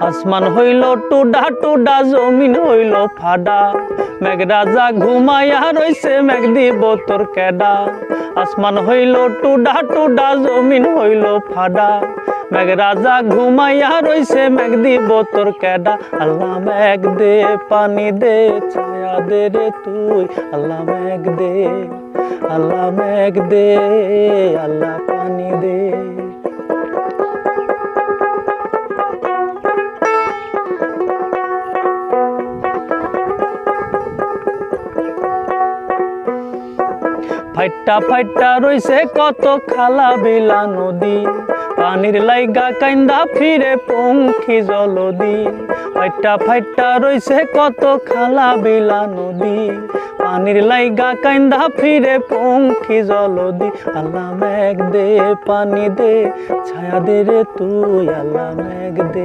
আসমান হইল টুডা টুডা, জমিন হইল ফাডা, মেঘ রাজা ঘুমাইয়া রইছে, মেঘ দিব তোর কেডা। আসমান হইল টুডা টুডা, জমিন হইল ফাডা, মেঘ রাজা ঘুমাইয়া রইছে, মেঘ দিব তোর কেডা। আল্লাহ মেঘ দে, পানি দে, ছায়া দে রে তুই। আল্লাহ মেঘ দে, আল্লাহ মেঘ দে, আল্লাহ পানি দে। ফাইটা ফাইটা রইছে কত খালা বিলা নদী, পানির লাইগা কাইন্দা ফিরে পঙ্খী জলদি। ফাইটা ফাইটা রইছে কত খালা বিলা নদী, পানির লাইগা কাইন্দা ফিরে পঙ্খী জলদি। আল্লাহ মেঘ দে, পানি দে, ছায়া দে রে তুই। আল্লাহ মেঘ দে।